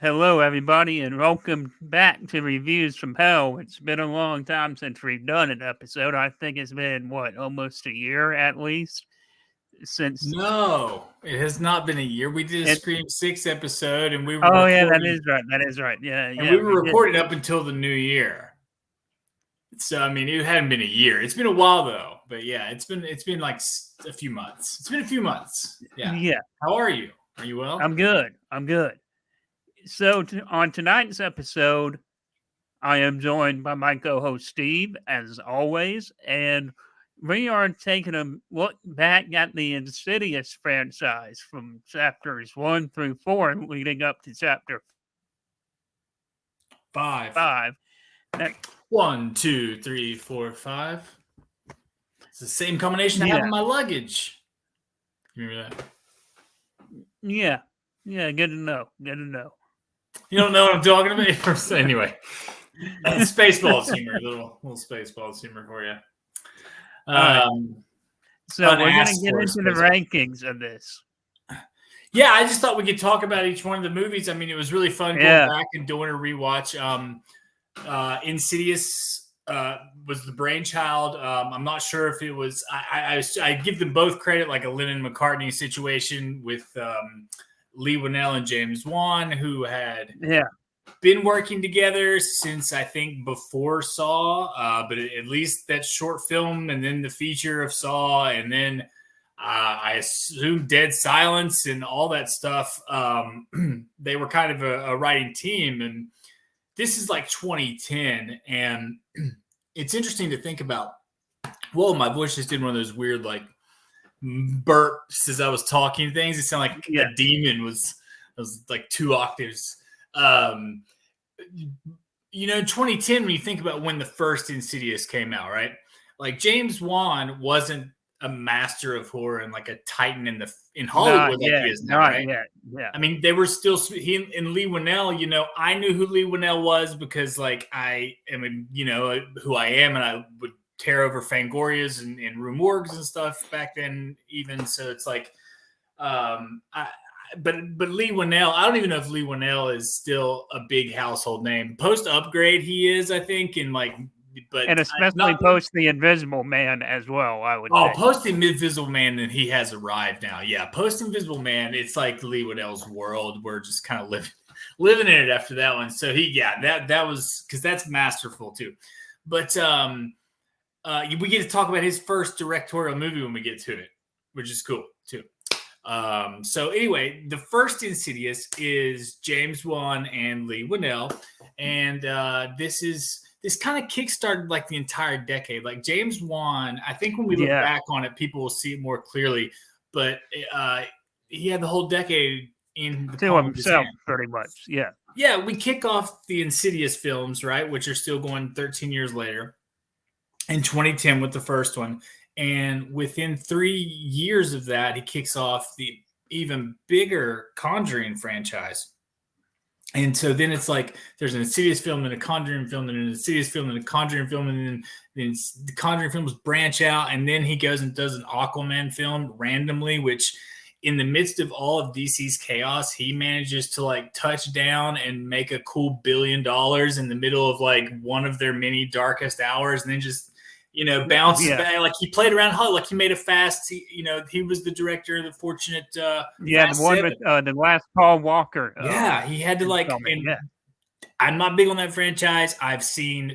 Hello, everybody, and welcome back to Reviews from Hell. It's been a long time since we've done an episode. I think it's been, almost a year at least since. No, it has not been a year. We did a It, Scream 6 episode, and we were oh, yeah, that recording, is right. That is right. Yeah, and yeah, we were we did. recording up until the new year. So I mean, it hadn't been a year. It's been a while though. But yeah, it's been like a few months. It's been a few months. Yeah. Yeah, How are you? Are you well? I'm good. I'm good. So, on tonight's episode, I am joined by my co host Steve, as always, and we are taking a look back at the Insidious franchise from chapters 1 through 4, leading up to chapter 5. 5. That, 1, 2, 3, 4, 5. It's the same combination I have in my luggage. You remember that? Yeah, good to know. Good to know. You don't know what I'm talking about? Anyway, Spaceballs humor, little Spaceballs humor for you. So we're going to get into the rankings of this. Yeah, I just thought we could talk about each one of the movies. I mean, it was really fun going back and doing a rewatch. Insidious was the brainchild. I'm not sure if it was. I give them both credit, like a Lennon McCartney situation with Lee Winnell and James Wan, who had been working together since I think before Saw, but at least that short film and then the feature of Saw, and then I assume Dead Silence and all that stuff. They were kind of a writing team, and this is like 2010, and it's interesting to think about. Whoa, my voice just did one of those weird like burps as I was talking things. It sounded like a demon was like 2 octaves. 2010, when you think about when the first Insidious came out, right? Like James Wan wasn't a master of horror and like a titan in Hollywood like he is now, right? Yeah. I mean, they were still he and Lee Winnell. I knew who Lee Winnell was because like I am, who I am, and I would tear over Fangorias and Rue Morgues and stuff back then. Even so, it's like, but Lee Winnell, I don't even know if Lee Winnell is still a big household name. Post Upgrade, he is, I think, and especially post The Invisible Man as well, I would say. Post The Invisible Man, and he has arrived now. Yeah, post Invisible Man, it's like Lee Winnell's world. We're just kind of living in it after that one. So that was, because that's masterful too. But we get to talk about his first directorial movie when we get to it, which is cool too. So anyway, the first Insidious is James Wan and Lee Winnell, and this kind of kickstarted like the entire decade. Like James Wan, I think when we look back on it, people will see it more clearly. But he had the whole decade in the to himself, pretty much. Yeah. Yeah, we kick off the Insidious films, right, which are still going 13 years later, in 2010 with the first one. And within 3 years of that, he kicks off the even bigger Conjuring franchise. And so then it's like there's an Insidious film and a Conjuring film and an Insidious film and a Conjuring film, and then the Conjuring films branch out, and then he goes and does an Aquaman film randomly, which in the midst of all of DC's chaos, he manages to like touch down and make a cool $1 billion in the middle of like one of their many darkest hours, and then just bounces back. Like he played around Hollywood, like he made a fast. He was the director of the fortunate. The one with the last Paul Walker. He had to like. I'm not big on that franchise. I've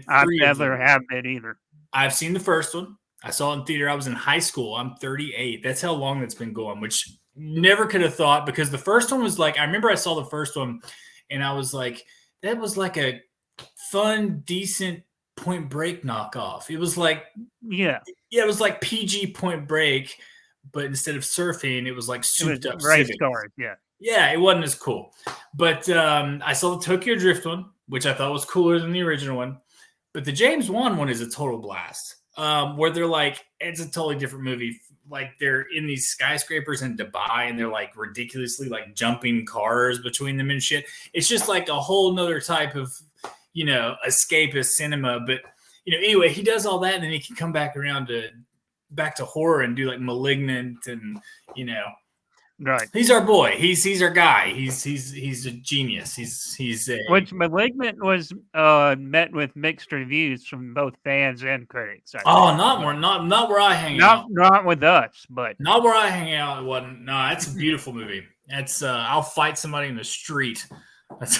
never have it either. I've seen the first one. I saw it in theater. I was in high school. I'm 38. That's how long that's been going, which never could have thought, because the first one was like, I remember I saw the first one and I was like, that was like a fun, decent Point Break knockoff. It was like, it was like PG Point Break, but instead of surfing, it was like souped up race cars. Yeah, it wasn't as cool. But I saw the Tokyo Drift one, which I thought was cooler than the original one. But the James Wan one is a total blast. Where they're like, it's a totally different movie. Like they're in these skyscrapers in Dubai, and they're like ridiculously like jumping cars between them and shit. It's just like a whole nother type of, escapist cinema. But, anyway, he does all that, and then he can come back around back to horror and do like Malignant and, Right. He's our boy. He's our guy. He's a genius. He's a Which Malignant was met with mixed reviews from both fans and critics. I oh, think. not where I hang out. Not with us, but not where I hang out. It wasn't. No, that's a beautiful movie. That's I'll fight somebody in the street. That's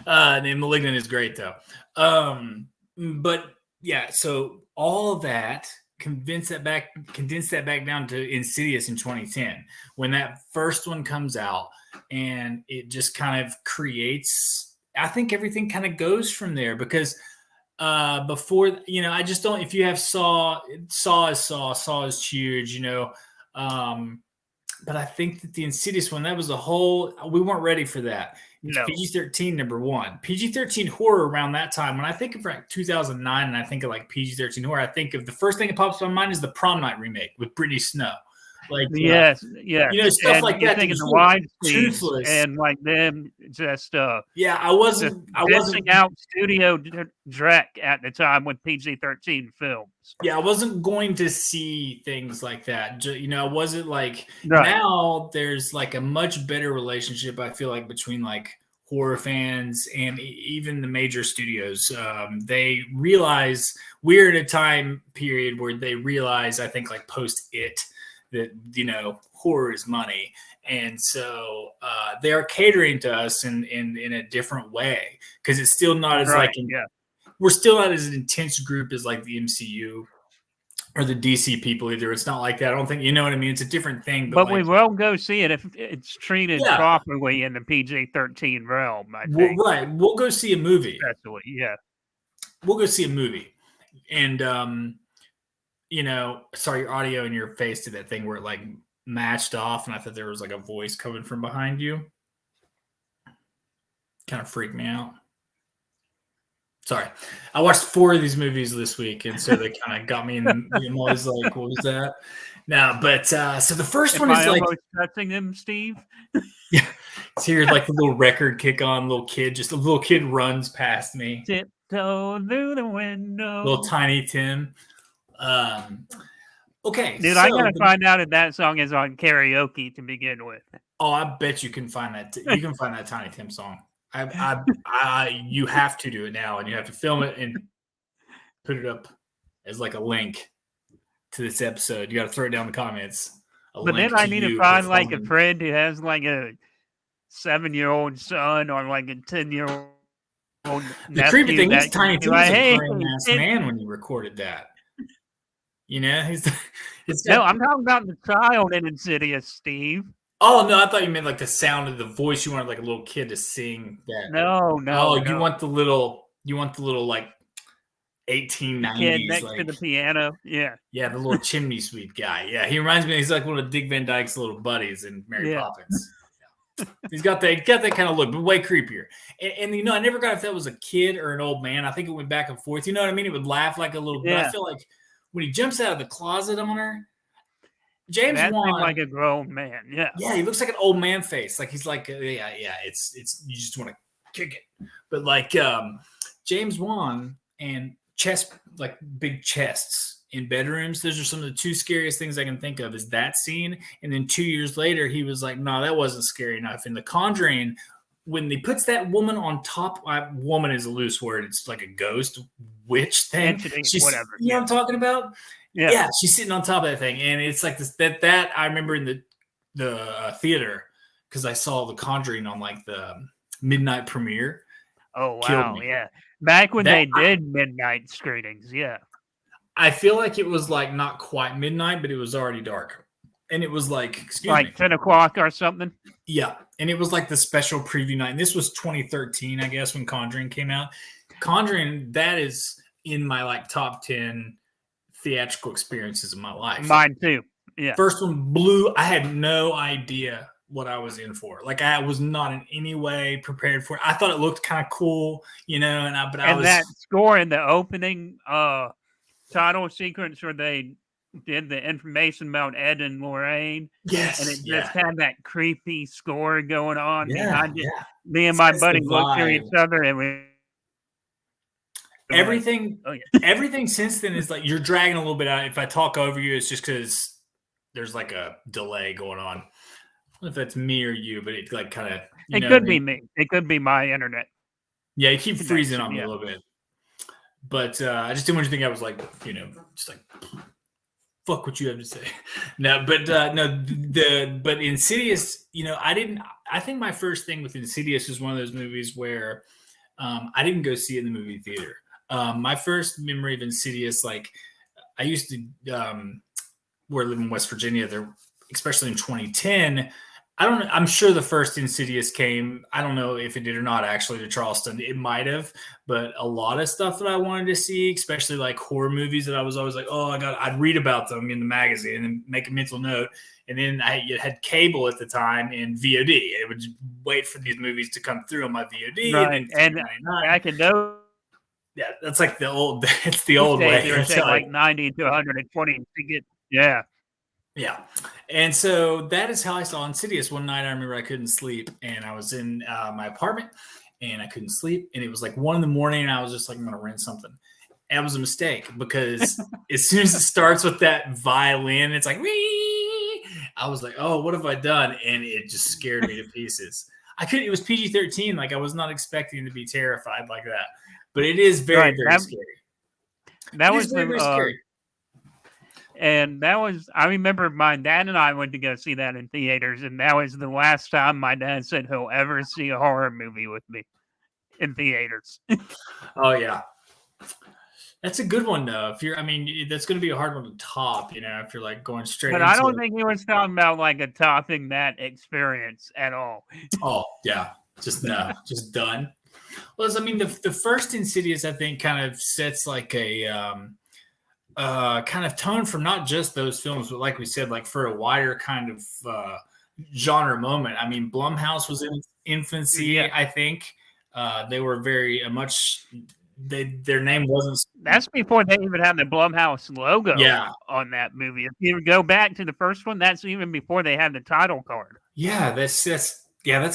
the Malignant is great though. But yeah, so all that condense that back down to Insidious in 2010 when that first one comes out, and it just kind of creates. I think everything kind of goes from there because before I just don't. If you have Saw is huge, but I think that the Insidious one, that was a whole. We weren't ready for that. It's no. PG-13 number one. PG-13 horror around that time. When I think of like 2009 and I think of like PG-13 horror, I think of the first thing that pops in my mind is the Prom Night remake with Brittany Snow. Like yes, stuff and like you're that. Thinking the wide toothless and like them just I wasn't out Studio Drek at the time with PG-13 films. Yeah, I wasn't going to see things like that. I wasn't like right. Now there's like a much better relationship. I feel like between like horror fans and even the major studios. They realize we're in a time period where they realize, I think like post It, that horror is money, and so they are catering to us in a different way because it's still not as we're still not as an intense group as like the MCU or the DC people either. It's not like that. I don't think what I mean. It's a different thing. But we will go see it if it's treated properly in the PG-13 realm. I think. Right. We'll go see a movie. Especially, yeah. We'll go see a movie, and sorry, your audio in your face did that thing where it like matched off, and I thought there was like a voice coming from behind you. Kind of freaked me out. Sorry. I watched 4 of these movies this week, and so they kind of got me in I'm always like, what was that? No, but so the first one is like touching him, Steve. Yeah. It's here like the little record kick on, a little kid runs past me. Tiptoe through the window. Little Tiny Tim. Okay. Dude, I gotta find out if that song is on karaoke to begin with. Oh, I bet you can find that. You can find that Tiny Tim song. You have to do it now, and you have to film it and put it up as like a link to this episode. You got to throw it down in the comments. But then I need to find like a friend who has like a 7-year-old son or like a 10-year-old. The creepy thing is Tiny Tim was a grown-ass man when he recorded that. No, I'm talking about the child in Insidious, Steve. Oh no, I thought you meant like the sound of the voice. You wanted like a little kid to sing that. No. Oh, you want the little like 1890s kid next like, to the piano. Yeah. Yeah, the little chimney sweep guy. Yeah, he reminds me. He's like one of Dick Van Dyke's little buddies in Mary Poppins. Yeah. He's got that kind of look, but way creepier. And I never got if that was a kid or an old man. I think it went back and forth. You know what I mean? It would laugh like a little. Yeah. But I feel like when he jumps out of the closet on her. James Wan, like a grown man, yeah, he looks like an old man face. Like he's like, it's you just want to kick it. But like James Wan and like big chests in bedrooms. Those are some of the 2 scariest things I can think of. Is that scene, and then 2 years later, he was like, no, that wasn't scary enough. In The Conjuring, when he puts that woman on top, woman is a loose word. It's like a ghost witch thing. She's whatever. You know what I'm talking about? Yeah, she's sitting on top of that thing, and it's like this. That I remember in the theater because I saw The Conjuring on like the midnight premiere. Oh wow, yeah! Back when they did midnight screenings, yeah. I feel like it was like not quite midnight, but it was already dark, and it was like 10 o'clock or something. Yeah, and it was like the special preview night. And this was 2013, I guess, when Conjuring came out. Conjuring, that is in my like top 10. Theatrical experiences of my life. Mine too. Yeah. First one blew. I had no idea what I was in for. Like I was not in any way prepared for it. I thought it looked kind of cool, and that score in the opening title sequence where they did the information about Ed and Lorraine. Yes. And it just had that creepy score going on behind it. Yeah. Me and my buddy looked at each other and we everything since then is like you're dragging a little bit out. If I talk over you, it's just because there's like a delay going on. I don't know if that's me or you, but it like kind of, It what I could be mean? me. It could be my internet Yeah, you keep freezing connection. on me a Yeah. little bit. But I just didn't want you to think I was like, just like, fuck what you have to say. No, but but Insidious, I think my first thing with Insidious is one of those movies where I didn't go see it in the movie theater. My first memory of Insidious, like I used to, where I live in West Virginia, there, especially in 2010. I'm sure the first Insidious came. I don't know if it did or not, actually, to Charleston. It might have, but a lot of stuff that I wanted to see, especially like horror movies that I was always like, oh, I'd read about them in the magazine and then make a mental note. And then I had cable at the time and VOD. It would wait for these movies to come through on my VOD. Right. And back in those yeah, that's like the old. It's the old days, way. it would take like 90 to 120 to get. Yeah. Yeah. And so that is how I saw Insidious. One night I remember I couldn't sleep and I was in my apartment and I couldn't sleep. And it was like 1 a.m. and I was just like, I'm going to rent something. And it was a mistake because as soon as it starts with that violin, it's like, wee! I was like, oh, what have I done? And it just scared me to pieces. It was PG-13. Like I was not expecting to be terrified like that. But it is very, very scary. That was very, very scary. And that was, I remember my dad and I went to go see that in theaters, and that was the last time my dad said he'll ever see a horror movie with me in theaters. Oh, yeah. That's a good one, though. That's going to be a hard one to top, if you're like going straight into it. But I don't think he was talking about like a topping that experience at all. Oh, yeah. Just done. Well, the first Insidious, I think, kind of sets like a kind of tone for not just those films, but like we said, like for a wider kind of genre moment. I mean, Blumhouse was in infancy, yeah. I think. They were very much, their name wasn't. That's before they even had the Blumhouse logo on that movie. If you go back to the first one, that's even before they had the title card. Yeah, that's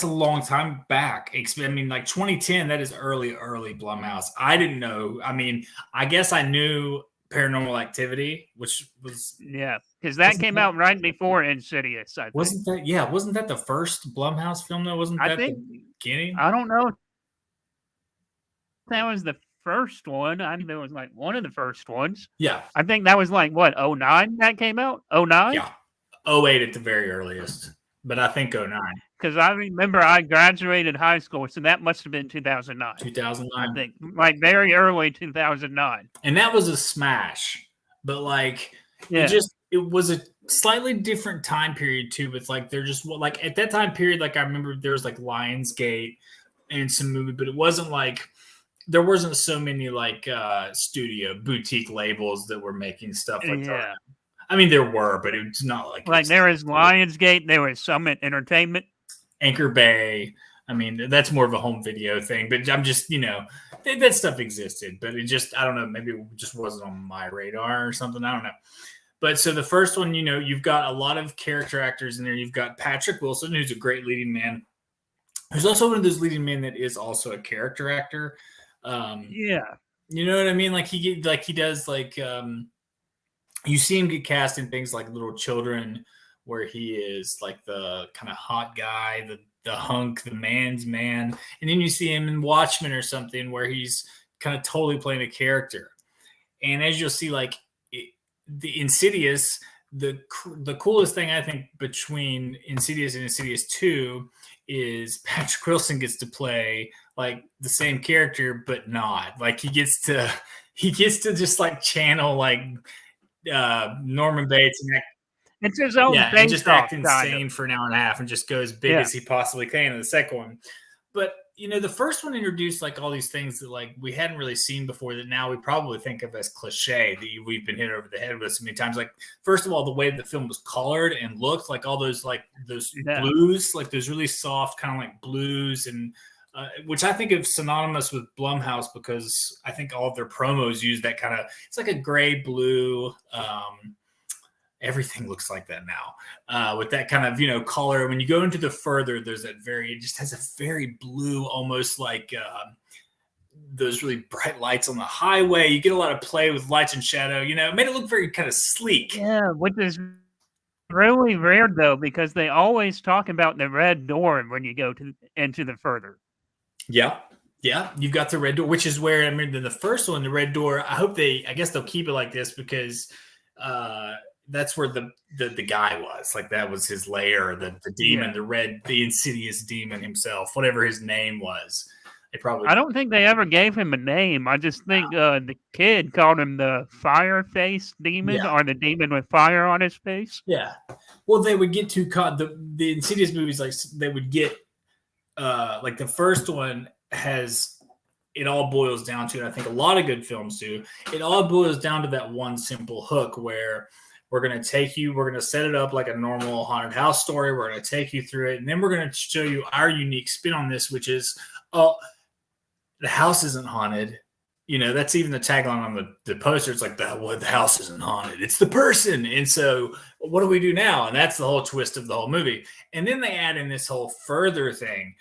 a long time back. I mean, like 2010, that is early Blumhouse. I didn't know. I mean, I guess I knew Paranormal Activity, which was because that came out right before Insidious. I think. Wasn't that the first Blumhouse film? Though wasn't that the beginning? I don't know. That was the first one. I think it was like one of the first ones. Yeah, I think that was like what 09 that came out. 09. Yeah, 08 at the very earliest, but I think 09. Because I remember I graduated high school, so that must have been 2009. 2009, I think, like very early 2009. And that was a smash, but like it was a slightly different time period too. With like they're just like at that time period, like I remember there was like Lionsgate and some movie, but it wasn't like there wasn't so many like studio boutique labels that were making stuff like that. I mean, there were, but it's not like there was Lionsgate, there was Summit Entertainment. Anchor Bay. I mean, that's more of a home video thing, but I'm just, that stuff existed, but it just, I don't know, maybe it just wasn't on my radar or something. I don't know. But so the first one, you've got a lot of character actors in there. You've got Patrick Wilson, who's a great leading man. Who's also one of those leading men that is also a character actor. You know what I mean? Like he does like, you see him get cast in things like Little Children, where he is like the kind of hot guy, the hunk, the man's man. And then you see him in Watchmen or something where he's kind of totally playing a character. And as you'll see, like the Insidious, the coolest thing I think between Insidious and Insidious 2 is Patrick Wilson gets to play like the same character, but not. Like he gets to just like channel like Norman Bates and it's his own thing. And just act insane for an hour and a half and just go as big as he possibly can in the second one. But the first one introduced like all these things that like we hadn't really seen before that now we probably think of as cliche that we've been hit over the head with so many times. Like first of all, the way the film was colored and looked, like all those like those blues, like those really soft kind of like blues, and which I think of synonymous with Blumhouse because I think all of their promos use that kind of, it's like a gray blue. Everything looks like that now with that kind of, color. When you go into the further, there's it just has a very blue, almost like those really bright lights on the highway. You get a lot of play with lights and shadow, it made it look very kind of sleek. Yeah, which is really weird though because they always talk about the red door when you go into the further. Yeah. Yeah, you've got the red door, which is where, I mean, the first one, the red door, I guess they'll keep it like this because that's where the guy was. Like, that was his lair, the demon, the insidious demon himself, whatever his name was. I don't think they ever gave him a name. I just think the kid called him the fire face demon or the demon with fire on his face. Yeah. Well, they would get too caught. The Insidious movies, like, they would get, like, the first one has, it all boils down to, and I think a lot of good films do, it all boils down to that one simple hook where we're going to take you, we're going to set it up like a normal haunted house story. We're going to take you through it. And then we're going to show you our unique spin on this, which is, the house isn't haunted. You know, that's even the tagline on the poster. It's like, the house isn't haunted. It's the person. And so what do we do now? And that's the whole twist of the whole movie. And then they add in this whole further thing,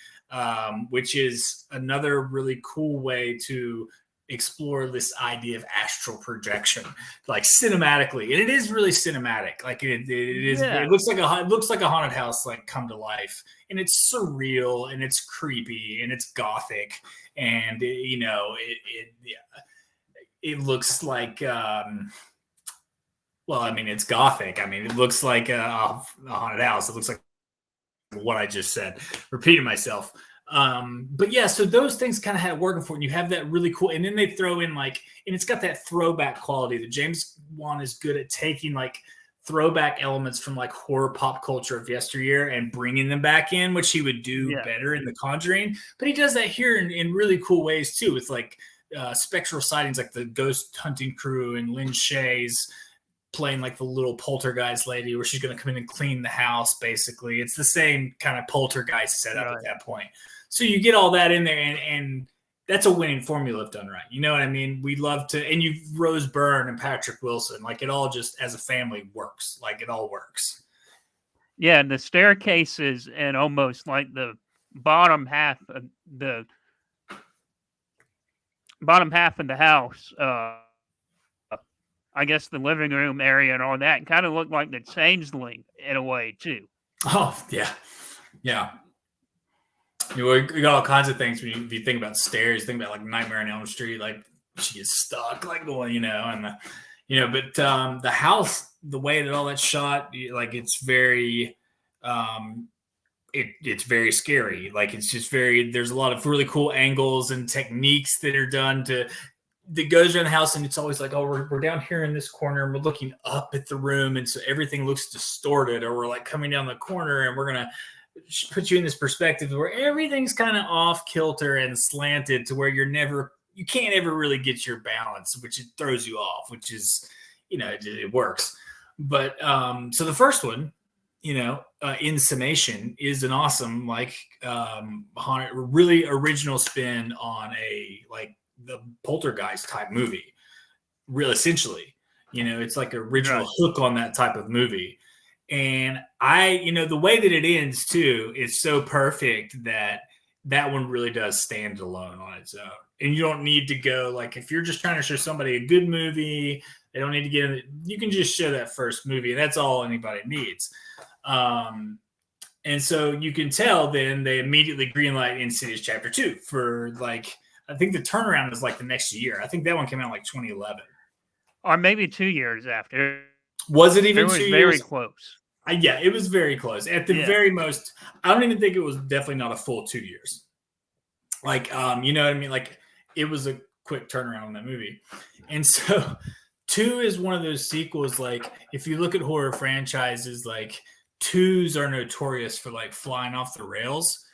which is another really cool way to explore this idea of astral projection, like cinematically. And it is really cinematic. Like it is. Yeah. It looks like a haunted house, like, come to life. And it's surreal and it's creepy and it's gothic. And it looks like, well, I mean, it's gothic. I mean, it looks like a haunted house. It looks like what I just said, repeating myself. But yeah, so those things kind of had it working for it. And you have that really cool, and then they throw in, like, and it's got that throwback quality that James Wan is good at taking, like, throwback elements from, like, horror pop culture of yesteryear and bringing them back in, which he would do better in The Conjuring. But he does that here in really cool ways too, with, like, spectral sightings, like the ghost hunting crew and Lin Shaye's playing, like, the little poltergeist lady where she's going to come in and clean the house. Basically, it's the same kind of poltergeist setup at that point. So you get all that in there, and that's a winning formula if done right. You know what I mean? We love to, and you Rose Byrne and Patrick Wilson, like, it all just as a family works. Like, it all works. Yeah, and the staircases and almost like the bottom half of the house, I guess the living room area and all that kind of look like the Changeling in a way too. Oh yeah, yeah. You got all kinds of things when you think about stairs. You think about, like, Nightmare on Elm Street, like, she is stuck, like, going, and but the house, the way that all that's shot, like, it's very, it's very scary. Like, it's just there's a lot of really cool angles and techniques that are done that goes around the house, and it's always like, oh, we're down here in this corner and we're looking up at the room, and so everything looks distorted, or we're, like, coming down the corner and we're gonna put you in this perspective where everything's kind of off kilter and slanted to where you can't ever really get your balance, which it throws you off, which is, it works. But so the first one, in summation, is an awesome, like, really original spin on the poltergeist type movie. Real essentially, it's like an original hook on that type of movie. And the way that it ends too is so perfect that one really does stand alone on its own. And you don't need to go, like, if you're just trying to show somebody a good movie, they don't need to get in it. You can just show that first movie, and that's all anybody needs. And so you can tell then they immediately greenlight Insidious Chapter 2 for, like, I think the turnaround is like the next year. I think that one came out like 2011. Or maybe 2 years after. Was it even 2 years? Very close. Yeah, it was very close. At the very most, I don't even think it was definitely not a full 2 years. Like, you know what I mean? Like, it was a quick turnaround on that movie. And so 2 is one of those sequels, like, if you look at horror franchises, like, 2s are notorious for, like, flying off the rails.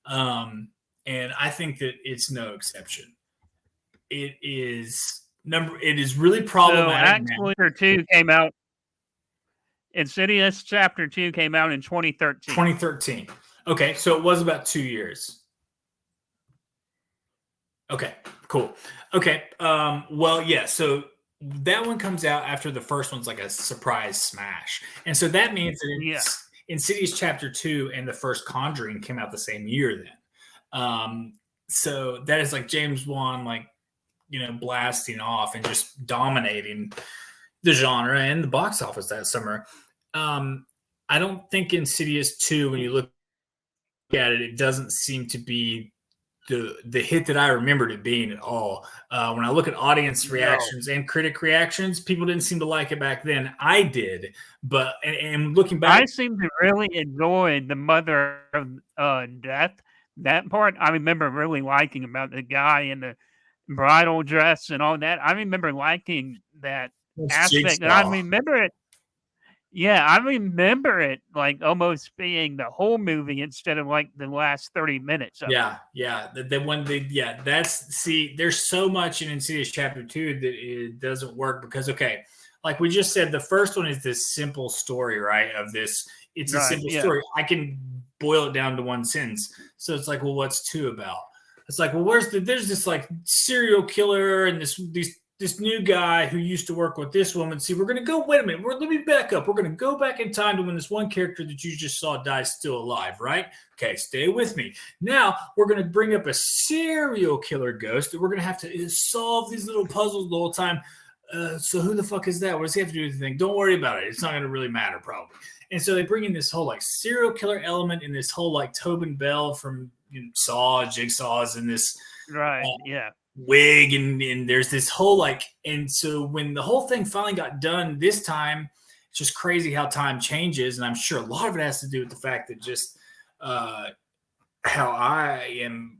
And I think that it's no exception. It is really problematic. So actually, 2 came out. Insidious Chapter 2 came out in 2013. 2013. Okay, so it was about 2 years. Okay, cool. Okay, well, yeah, so that one comes out after the first one's like a surprise smash. And so that means that Insidious Chapter 2 and the first Conjuring came out the same year then. So that is like James Wan, like, blasting off and just dominating the genre and the box office that summer. I don't think Insidious 2, when you look at it, it doesn't seem to be the hit that I remembered it being at all. When I look at audience No. reactions and critic reactions, people didn't seem to like it back then. I did, but and looking back, I seem to really enjoy the mother of death. That part I remember really liking about the guy in the bridal dress and all that. I remember liking that it's aspect, and I Jigsaw. remember it. Yeah, I remember it like almost being the whole movie instead of like the last 30 minutes of it. Yeah. The one they yeah, that's see, there's so much in Insidious Chapter 2 that it doesn't work because okay, like we just said, the first one is this simple story, right? Of this, it's a Right. simple Yeah. story. I can boil it down to one sentence. So it's like, well, what's two about? It's like, well, there's this like serial killer and this new guy who used to work with this woman. See, we're going to go, wait a minute, let me back up. We're going to go back in time to when this one character that you just saw dies still alive, right? Okay, stay with me. Now, we're going to bring up a serial killer ghost that we're going to have to solve these little puzzles the whole time. So who the fuck is that? What does he have to do with the thing? Don't worry about it. It's not going to really matter, probably. And so they bring in this whole like serial killer element and this whole like Tobin Bell from Saw, Jigsaw's, and this Right. Yeah. wig and there's this whole like, and so when the whole thing finally got done this time, it's just crazy how time changes, and I'm sure a lot of it has to do with the fact that just how I am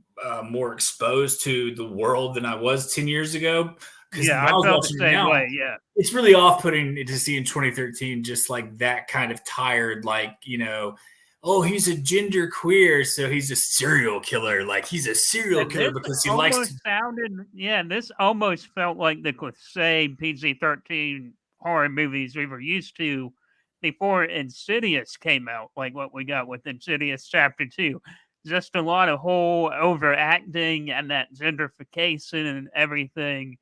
more exposed to the world than I was 10 years ago. Because Yeah. when I I was felt the watching it same now, way. Yeah. it's really off-putting to see in 2013 just like that kind of tired, like, oh, he's a gender queer, so he's a serial killer. Like he's a serial And killer this because he likes to. almost sounded, yeah, this almost felt like the cliche PG-13 horror movies we were used to before Insidious came out, like what we got with Insidious Chapter 2. Just a lot of whole overacting and that gentrification and everything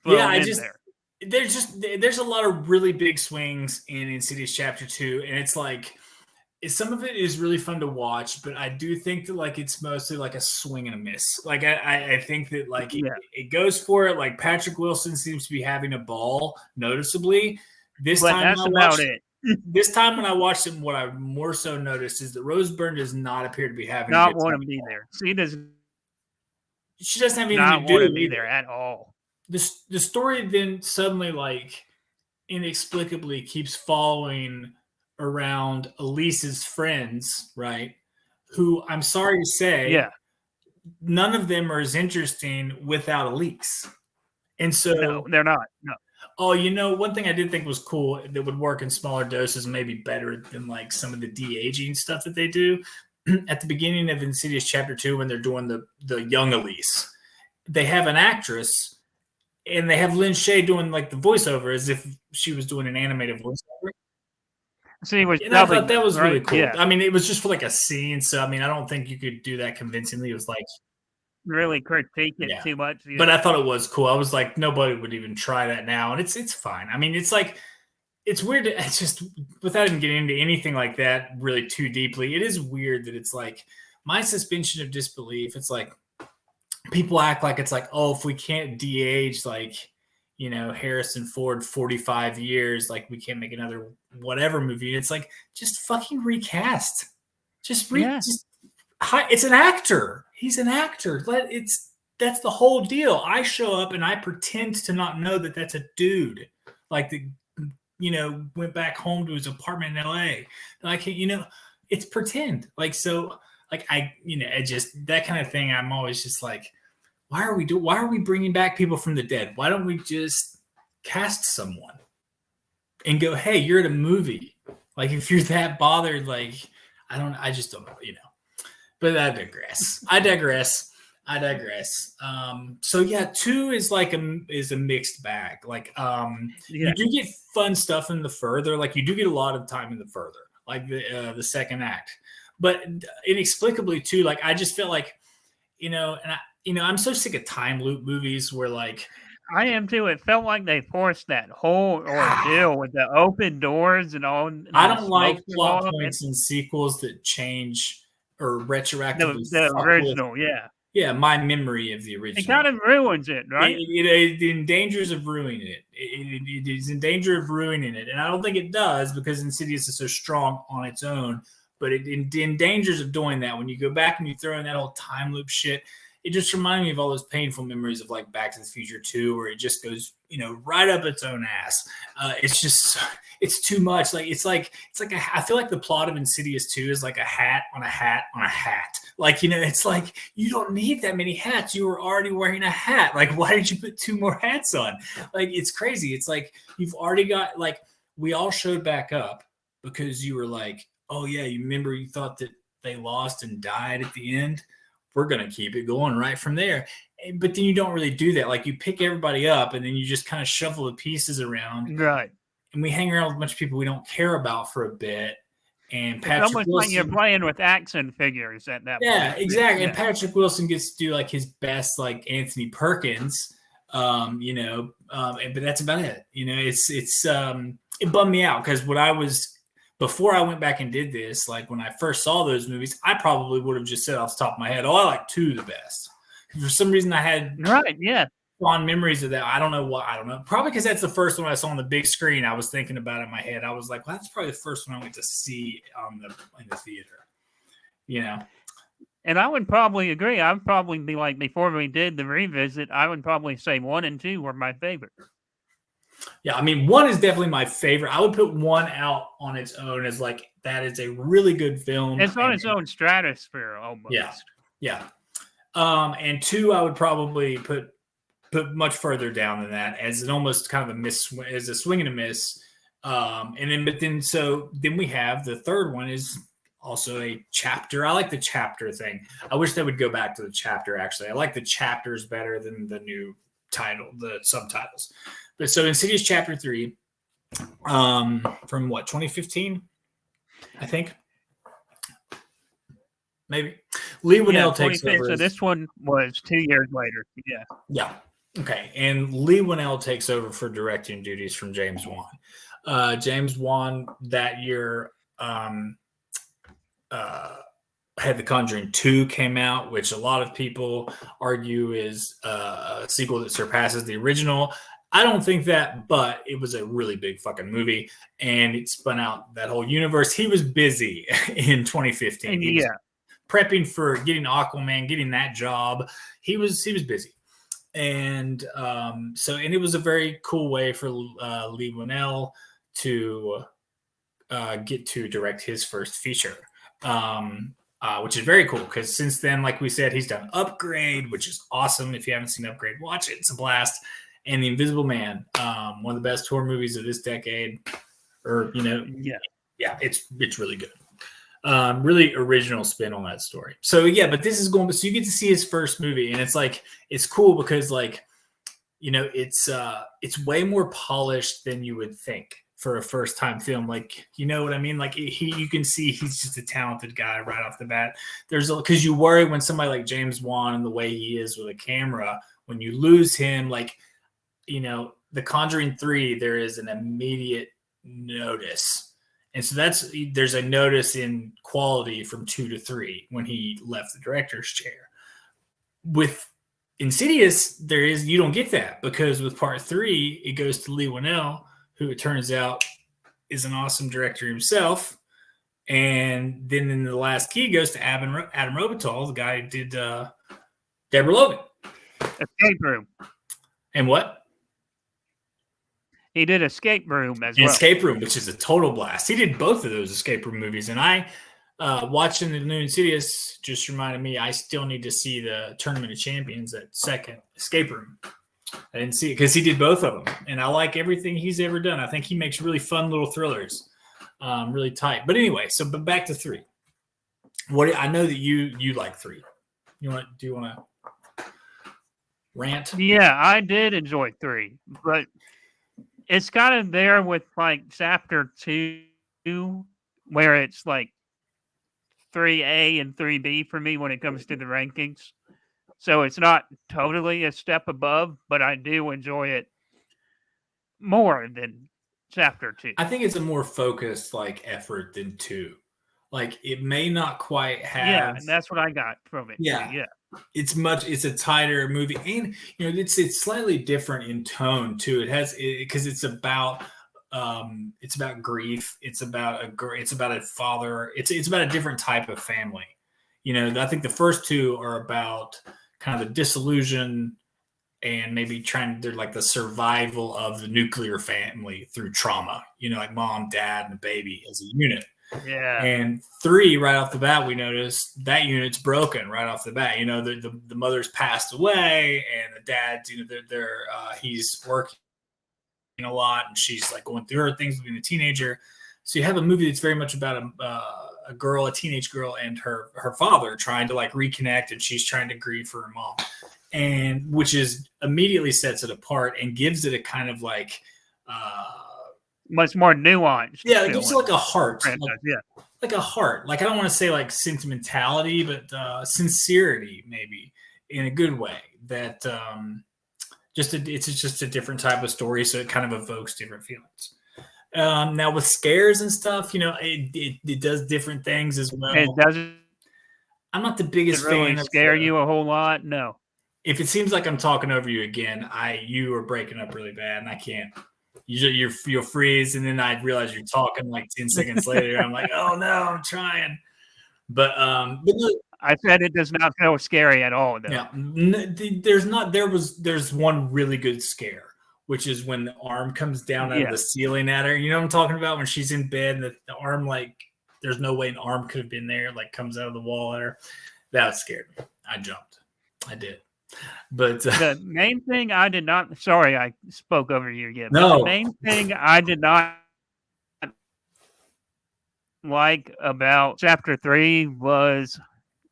Yeah, thrown in there. there's a lot of really big swings in Insidious Chapter 2, and it's like some of it is really fun to watch, but I do think that like it's mostly like a swing and a miss. Like I think that like Yeah. it goes for it. Like Patrick Wilson seems to be having a ball noticeably. This But time that's when I about watched it. this time when I watched him, what I more so noticed is that Rose Byrne does not appear to be having a Not good want time. to be there. She does She doesn't have anything not to want to do be there either. at all. The story then suddenly like inexplicably keeps following around Elise's friends, right? Who I'm sorry to say, Yeah. none of them are as interesting without Elise. And No, so, they're not. No. one thing I did think was cool that would work in smaller doses, maybe better than like some of the de-aging stuff that they do. At the beginning of Insidious Chapter 2, when they're doing the young Elise, they have an actress and they have Lin Shaye doing like the voiceover as if she was doing an animated voiceover. She was And I thought dubbing that them, was really right? cool. Yeah. I mean, it was just for like a scene. So, I mean, I don't think you could do that convincingly. It was like, Really critique it yeah. too much. But Yeah. I thought it was cool. I was like, nobody would even try that now. And it's fine. I mean, it's like, it's weird. It's just without even getting into anything like that really too deeply, it is weird that it's like my suspension of disbelief. It's like people act like it's like, oh, if we can't de-age like, Harrison Ford 45 years, like we can't make another whatever movie. And it's like, just fucking recast. Yeah. It's an actor. He's an actor. That's the whole deal. I show up and I pretend to not know that that's a dude. Like went back home to his apartment in LA. And I can't, it's pretend. Like so, like it just that kind of thing. I'm always just like, why are we bringing back people from the dead? Why don't we just cast someone and go, hey, you're at a movie. Like if you're that bothered, like I just don't know, But I digress. So yeah, 2 is like a mixed bag. Like you do get fun stuff in the further. Like you do get a lot of time in the further, like the second act. But inexplicably too, like I just felt like, I'm so sick of time loop movies where like I am too. It felt like they forced that whole ordeal with the open doors and all. And I the don't like smoke plot involved. points in sequels that change or retroactively The fuck with original, yeah. Yeah, my memory of the It original. kind of ruins it, right? It endangers of ruining it. It is in danger of ruining it, and I don't think it does because Insidious is so strong on its own. But it endangers of doing that when you go back and you throw in that whole time loop shit. It just reminded me of all those painful memories of like Back to the Future 2, where it just goes, right up its own ass. It's just, it's too much. It's like I feel like the plot of Insidious 2 is like a hat on a hat on a hat. It's like you don't need that many hats. You were already wearing a hat. Like, why did you put 2 more hats on? It's crazy. It's like you've already got, like, we all showed back up because you were like, oh yeah, you remember you thought that they lost and died at the end? We're going to keep it going right from there. But then you don't really do that. Like, you pick everybody up and then you just kind of shuffle the pieces around. Right. And we hang around with a bunch of people we don't care about for a bit. And It's almost like you're playing with action figures at that point. Yeah, exactly. Yeah. And Patrick Wilson gets to do like his best, like Anthony Perkins, but that's about it. It bummed me out because before I went back and did this, like when I first saw those movies, I probably would have just said off the top of my head, I like 2 the best. For some reason, I had fond memories of that. I don't know why. I don't know. Probably because that's the first one I saw on the big screen. I was thinking about it in my head. I was like, well, that's probably the first one I went to see in the theater. And I would probably agree. I would probably be like, before we did the revisit, I would probably say 1 and 2 were my favorite. Yeah, I mean, 1 is definitely my favorite. I would put 1 out on its own as like, that is a really good film. It's on its own stratosphere almost. Yeah. And 2, I would probably put much further down than that, as an almost kind of as a swing and a miss. Then we have the third one is also a chapter. I like the chapter thing. I wish they would go back to the chapter. Actually, I like the chapters better than the new title, the subtitles. But so Insidious Chapter 3, from what, 2015, I think. Maybe Lee Winnell takes over. So this one was 2 years later. Yeah. Okay. And Lee Winnell takes over for directing duties from James Wan. James Wan that year had The Conjuring 2 came out, which a lot of people argue is a sequel that surpasses the original. I don't think that, but it was a really big fucking movie, and it spun out that whole universe. He was busy in 2015. He was prepping for getting Aquaman, getting that job. He was busy. And and it was a very cool way for Lee Winnell to get to direct his first feature, which is very cool because since then, like we said, he's done Upgrade, which is awesome. If you haven't seen Upgrade, watch it. It's a blast. And The Invisible Man, one of the best horror movies of this decade. It's really good. Really original spin on that story. So but this is so you get to see his first movie, and it's like, it's cool because it's way more polished than you would think for a first time film. Like, you know what I mean? Like you can see he's just a talented guy right off the bat. Because you worry when somebody like James Wan and the way he is with a camera, when you lose him, like, The Conjuring 3, there is an immediate notice. And so there's a notice in quality from 2 to 3 when he left the director's chair. With Insidious, you don't get that, because with part 3, it goes to Lee Winnell, who it turns out is an awesome director himself. And then in the last key goes to Adam Robital, the guy who did Deborah Logan. Escape Room. And what? He did Escape Room as well. Escape Room, which is a total blast. He did both of those Escape Room movies. And I, watching the new Insidious, just reminded me I still need to see the Tournament of Champions, that second Escape Room. I didn't see it because he did both of them. And I like everything he's ever done. I think he makes really fun little thrillers, really tight. But anyway, but back to 3. I know that you like 3. Do you want to rant? Yeah, I did enjoy 3, but it's kind of there with like chapter 2, where it's like 3A and 3B for me when it comes to the rankings. So it's not totally a step above, but I do enjoy it more than chapter 2. I think it's a more focused effort than 2. Like it may not quite have. Yeah, and that's what I got from it. Yeah. Too. Yeah. It's a tighter movie, and it's slightly different in tone too. It has because it's about grief. It's about a father. It's about a different type of family. I think the first two are about kind of the disillusion and maybe they're like the survival of the nuclear family through trauma. Like mom, dad, and the baby as a unit. Yeah. And 3, right off the bat, we notice that unit's broken right off the bat. The mother's passed away, and the dad's, he's working a lot, and she's like going through her things being a teenager. So you have a movie that's very much about a teenage girl, and her father trying to like reconnect, and she's trying to grieve for her mom, and which is immediately sets it apart and gives it a kind of like. Much more nuanced. Yeah, it gives you like a heart. Like a heart. Like I don't want to say like sentimentality, but sincerity maybe in a good way. That it's just a different type of story, so it kind of evokes different feelings. Now with scares and stuff, it does different things as well. It doesn't. I'm not the biggest really fan. Scare you a whole lot? No. If it seems like I'm talking over you again, you are breaking up really bad, and I can't. You'll freeze, and then I realize you're talking like 10 seconds later. I'm like, oh no, I'm trying. But look, I said it does not feel scary at all. Though. Yeah, there's one really good scare, which is when the arm comes down out of the ceiling at her. You know what I'm talking about? When she's in bed and the arm, like, there's no way an arm could have been there, like comes out of the wall at her. That scared me. I jumped. I did. But the main thing I did not. Sorry, I spoke over you again. No. The main thing I did not like about Chapter 3 was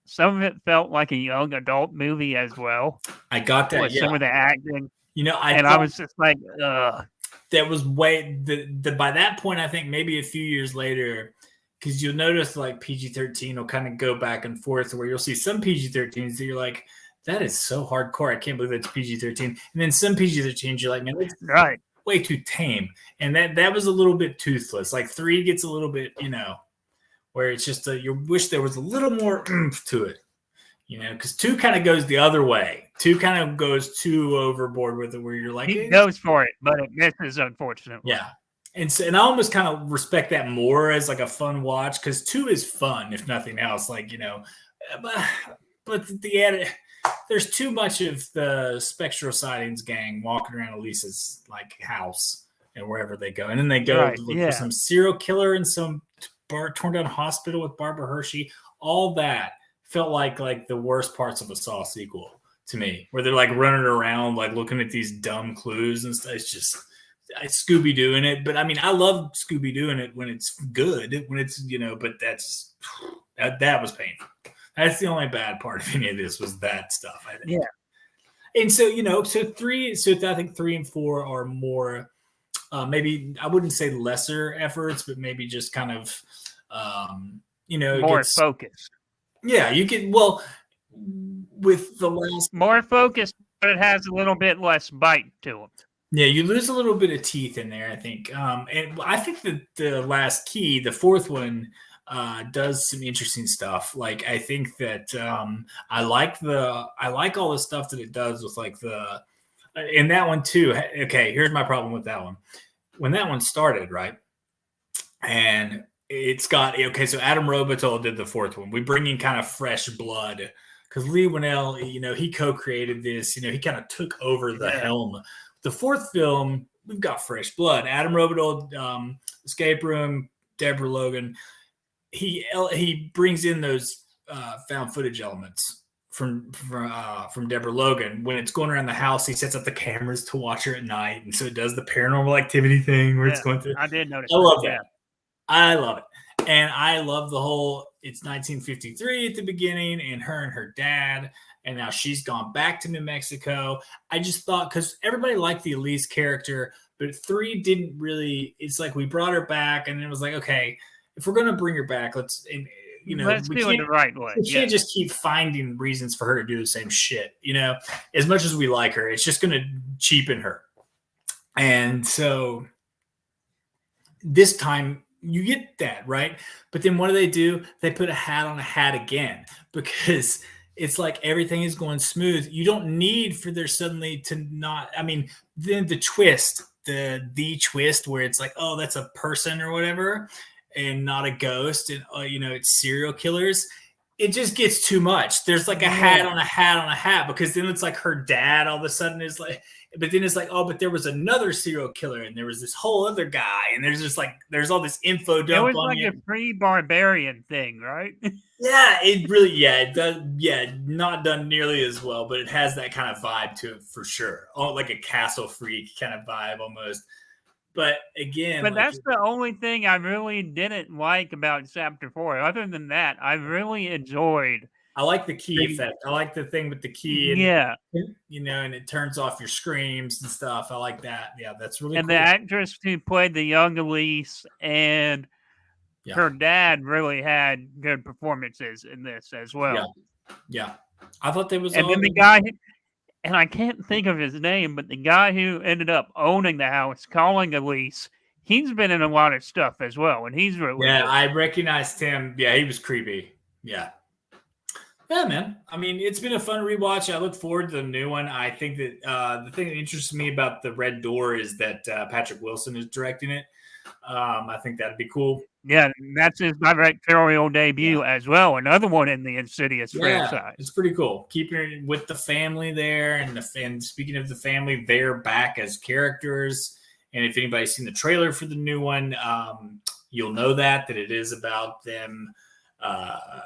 some of it felt like a young adult movie as well. I got that. With some of the acting. I was just like, that was way by that point. I think maybe a few years later. Because you'll notice like PG-13 will kind of go back and forth where you'll see some PG-13s that you're like, that is so hardcore. I can't believe it's PG-13. And then some PG-13s you're like, man, that's right, way too tame. And that was a little bit toothless. Like 3 gets a little bit, where it's just you wish there was a little more oomph to it, because 2 kind of goes the other way. 2 kind of goes too overboard with it where you're like, he goes for it, but it misses, unfortunately. Yeah. And I almost kind of respect that more as like a fun watch, because 2 is fun, if nothing else. Like, but there's too much of the Spectral Sightings gang walking around Elisa's like house and wherever they go. And then they go to look for some serial killer in some torn down hospital with Barbara Hershey. All that felt like the worst parts of a Saw sequel to me, where they're like running around, like looking at these dumb clues and stuff. It's just Scooby doing it. But I mean, I love Scooby doing it when it's good, when it's, but that was painful. That's the only bad part of any of this was that stuff, I think. Yeah. And so, I think 3 and 4 are more, maybe I wouldn't say lesser efforts, but maybe just kind of, more focused. Yeah, you get, with the last. More focused, but it has a little bit less bite to them. Yeah, you lose a little bit of teeth in there, I think. And I think that the last key, the 4th one, does some interesting stuff. Like I think that I like all the stuff that it does with like in that one too. Okay, here's my problem with that one. When that one started, right, and it's got so Adam Robitel did the 4th one. We bring in kind of fresh blood because Lee Winnell, he co-created this. He kind of took over the helm. The 4th film, we've got fresh blood. Adam Robitel, Escape Room, Deborah Logan. He brings in those found footage elements from Deborah Logan. When it's going around the house, he sets up the cameras to watch her at night, and so it does the paranormal activity thing where it's going through. I did notice. I love that. I love it, and I love the whole. It's 1953 at the beginning, and her dad, and now she's gone back to New Mexico. I just thought because everybody liked the Elise character, but 3 didn't really. It's like we brought her back, and it was like okay. If we're going to bring her back, let's do it the right way. We can't just keep finding reasons for her to do the same shit. As much as we like her, it's just going to cheapen her. And so this time You get that, right? But then what do? They put a hat on a hat again because it's like everything is going smooth. You don't need for there suddenly to not. I mean, then the twist, the twist where it's like, oh, that's a person or whatever, and not a ghost, and it's serial killers. It just gets too much. There's like a hat on a hat on a hat because then it's like her dad all of a sudden is like, but then it's like, oh, but there was another serial killer and there was this whole other guy and there's just like, there's all this info dump. It was like a pre-barbarian thing, right? Yeah, it does. Yeah, not done nearly as well, but it has that kind of vibe to it for sure. Oh, like a Castle Freak kind of vibe almost. But again, but that's the only thing I really didn't like about Chapter 4. Other than that, I really enjoyed. I like the key effect. I like the thing with the key, and and it turns off your screams and stuff. I like that. Yeah, that's really and cool. the actress who played the young Elise and her dad really had good performances in this as well. Yeah. I thought there was. And then the guy, and I can't think of his name, but the guy who ended up owning the house, calling Elise, he's been in a lot of stuff as well, and he's really good. I recognized him. Yeah, he was creepy. Yeah, man. I mean, it's been a fun rewatch. I look forward to the new one. I think that the thing that interests me about the Red Door is that Patrick Wilson is directing it. I think that'd be cool. Yeah, that's his directorial debut as well. Another one in the Insidious franchise. It's pretty cool. Keeping it with the family there, and speaking of the family, they're back as characters. And if anybody's seen the trailer for the new one, you'll know that it is about them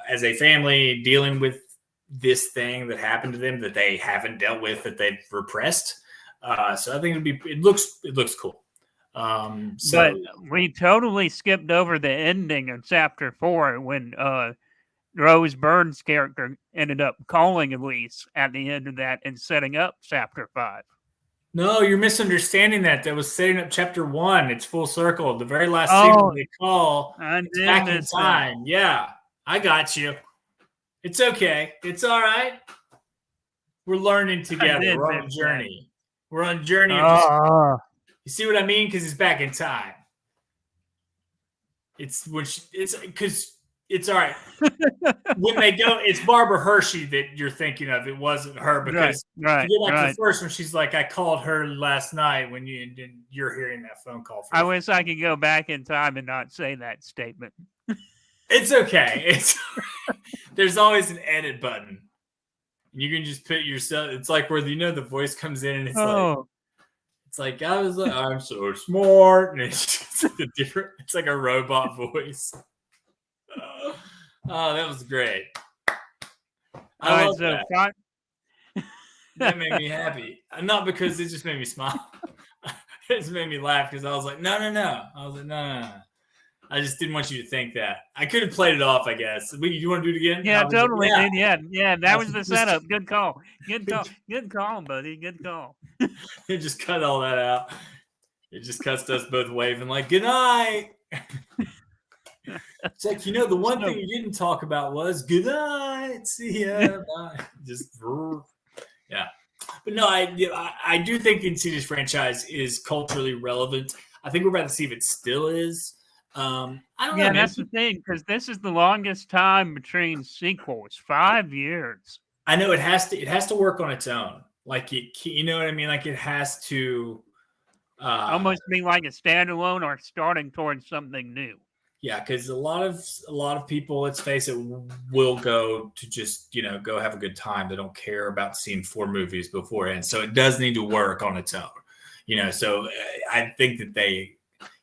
as a family dealing with this thing that happened to them that they haven't dealt with, that they've repressed. So I think it looks cool. But we totally skipped over the ending of Chapter 4 when Rose Byrne's character ended up calling Elise at the end of that and setting up Chapter 5. No, you're misunderstanding that. That was setting up Chapter 1. It's full circle. The very last scene they call, it's back in time. Yeah, I got you. It's okay. It's all right. We're learning together. We're on a journey. We're on a journey. You see what I mean? Because it's back in time. It's because it's all right. When they go, it's Barbara Hershey that you're thinking of. It wasn't her because the first one, she's like, I called her last night when you're hearing that phone call. I wish I could go back in time and not say that statement. It's okay. There's always an edit button. You can just put yourself. It's like where the voice comes in and it's like. It's like, I was like, I'm so smart. And it's just like it's like a robot voice. Oh, that was great. I love that. That made me happy. Not because it just made me smile. It just made me laugh because I was like, no. I was like, no. I just didn't want you to think that. I could have played it off, I guess. You want to do it again? Yeah, totally. Like, yeah. That was the setup. Good call. Good call, buddy. Good call. It just cut all that out. It just cuts us both waving like, good night. It's like, the one thing you didn't talk about was good night. See ya. Bye. Just, yeah. But no, I do think the Insidious franchise is culturally relevant. I think we're about to see if it still is. I don't know. That's the thing, because this is the longest time between sequels, 5 years. I know it has to work on its own. Like you know what I mean? Like it has to almost be like a standalone or starting towards something new. Yeah, because a lot of people, let's face it, will go to just go have a good time. They don't care about seeing 4 movies beforehand. So it does need to work on its own. So I think that they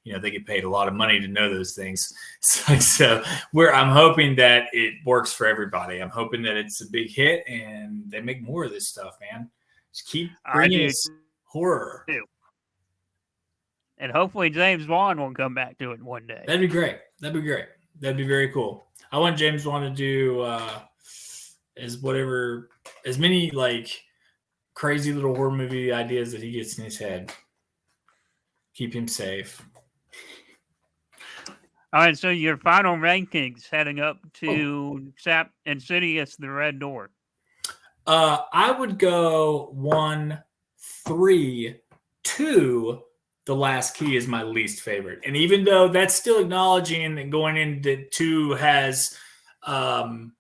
get paid a lot of money to know those things. So I'm hoping that it works for everybody. I'm hoping that it's a big hit and they make more of this stuff, man. Just keep bringing us horror. And hopefully James Wan will come back to it one day. That'd be great. That'd be very cool. I want James Wan to do as many like crazy little horror movie ideas that he gets in his head. Keep him safe. All right, so your final rankings heading up to Insidious, The Red Door. I would go 1, 3, 2, The Last Key is my least favorite. And even though that's still acknowledging that going into 2 has some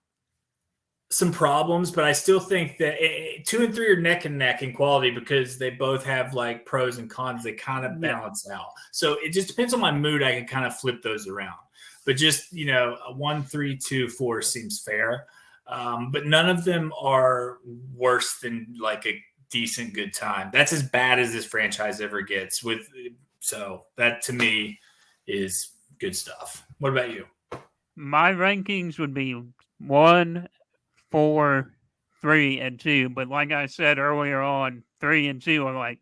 problems, but I still think that 2 and 3 are neck and neck in quality because they both have like pros and cons. They kind of balance out. So it just depends on my mood. I can kind of flip those around. But just, a 1, 3, 2, 4 seems fair. But none of them are worse than like a decent good time. That's as bad as this franchise ever gets. So that to me is good stuff. What about you? My rankings would be 1, 4, 3, and 2. But like I said earlier on, 3 and 2 are like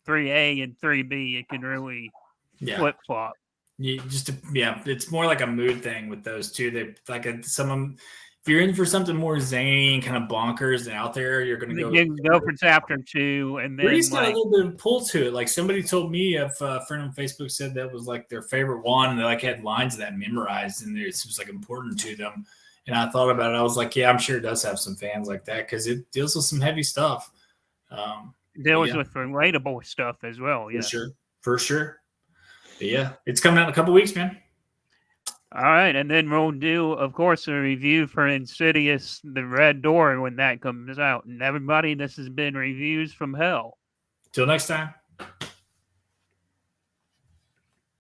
3A and 3B. It can really flip flop. It's more like a mood thing with those two. They like some of them. If you're in for something more zany and kind of bonkers and out there, you're going to go for chapter 2, and then Three's got a little bit of pull to it. Like somebody told me, a friend on Facebook said that was like their favorite one, and they like had lines of that memorized, and it was like important to them. And I thought about it. I was like, yeah, I'm sure it does have some fans like that because it deals with some heavy stuff. Deals with relatable stuff as well. For sure. But yeah, it's coming out in a couple weeks, man. All right, and then we'll do, of course, a review for Insidious, The Red Door when that comes out. And everybody, this has been Reviews from Hell. Till next time.